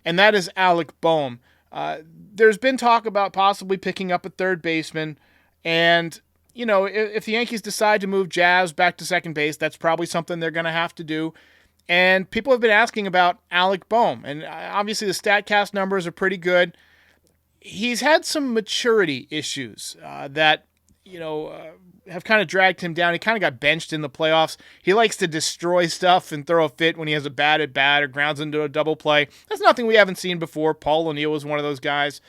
and that is Alec Bohm. There's been talk about possibly picking up a third baseman, and if the Yankees decide to move Jazz back to second base, that's probably something they're going to have to do. And people have been asking about Alec Bohm, and obviously the StatCast numbers are pretty good. He's had some maturity issues that have kind of dragged him down. He kind of got benched in the playoffs. He likes to destroy stuff and throw a fit when he has a bad at bat or grounds into a double play. That's nothing we haven't seen before. Paul O'Neill was one of those guys.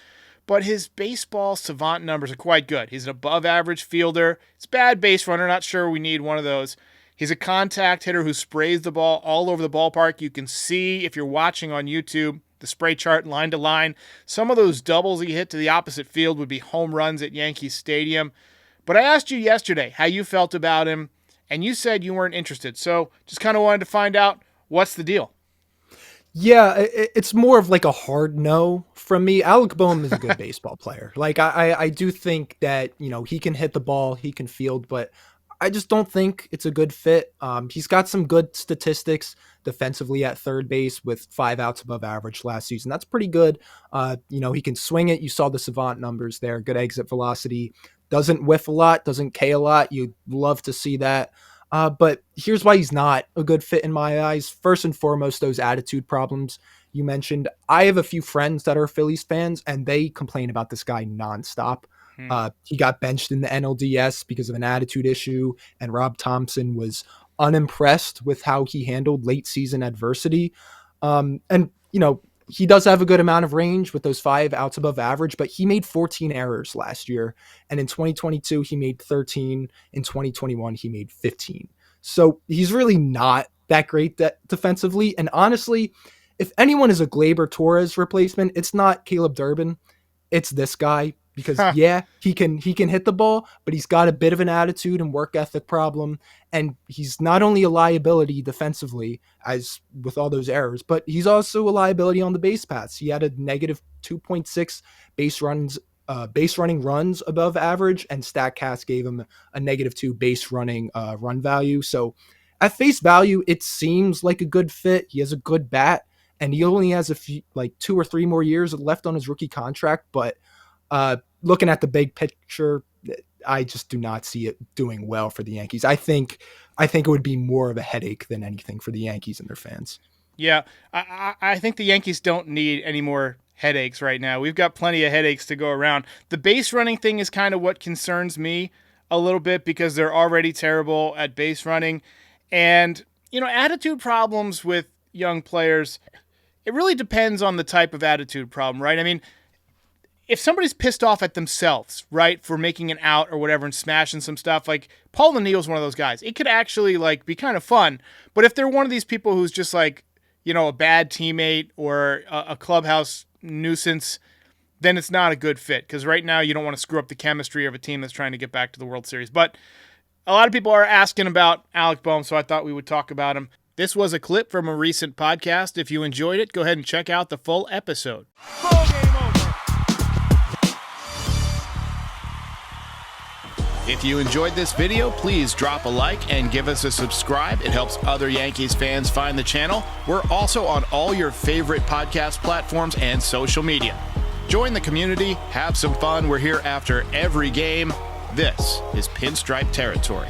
But his baseball savant numbers are quite good. He's an above-average fielder. He's a bad base runner. Not sure we need one of those. He's a contact hitter who sprays the ball all over the ballpark. You can see, if you're watching on YouTube, the spray chart line to line. Some of those doubles he hit to the opposite field would be home runs at Yankee Stadium. But I asked you yesterday how you felt about him, and you said you weren't interested. So just kind of wanted to find out, what's the deal? Yeah, it's more of like a hard no from me. Alec Bohm is a good baseball player. Like I do think that, he can hit the ball, he can field, but I just don't think it's a good fit. He's got some good statistics defensively at third base with 5 outs above average last season. That's pretty good. He can swing it. You saw the savant numbers there. Good exit velocity. Doesn't whiff a lot. Doesn't K a lot. You'd love to see that. But here's why he's not a good fit in my eyes. First and foremost, those attitude problems you mentioned. I have a few friends that are Phillies fans, and they complain about this guy nonstop. He got benched in the NLDS because of an attitude issue, and Rob Thompson was unimpressed with how he handled late season adversity. He does have a good amount of range with those 5 outs above average, but he made 14 errors last year. And in 2022, he made 13. In 2021, he made 15. So he's really not that great defensively. And honestly, if anyone is a Gleyber Torres replacement, it's not Caleb Durbin. It's this guy. Because he can hit the ball, but he's got a bit of an attitude and work ethic problem. And he's not only a liability defensively, as with all those errors, but he's also a liability on the base paths. He had a negative 2.6 base running runs above average, and StatCast gave him a negative 2 base running run value. So at face value, it seems like a good fit. He has a good bat, and he only has 2 or 3 more years left on his rookie contract. But looking at the big picture, I just do not see it doing well for the Yankees. I think it would be more of a headache than anything for the Yankees and their fans. Yeah, I think the Yankees don't need any more headaches right now. We've got plenty of headaches to go around. The base running thing is kind of what concerns me a little bit because they're already terrible at base running. And, attitude problems with young players, it really depends on the type of attitude problem, right? I mean, if somebody's pissed off at themselves, right, for making an out or whatever and smashing some stuff, like Paul O'Neill's one of those guys. It could actually be kind of fun. But if they're one of these people who's just a bad teammate or a clubhouse nuisance, then it's not a good fit. Because right now you don't want to screw up the chemistry of a team that's trying to get back to the World Series. But a lot of people are asking about Alec Bohm, so I thought we would talk about him. This was a clip from a recent podcast. If you enjoyed it, go ahead and check out the full episode. Ball game over. If you enjoyed this video, please drop a like and give us a subscribe. It helps other Yankees fans find the channel. We're also on all your favorite podcast platforms and social media. Join the community, have some fun. We're here after every game. This is Pinstripe Territory.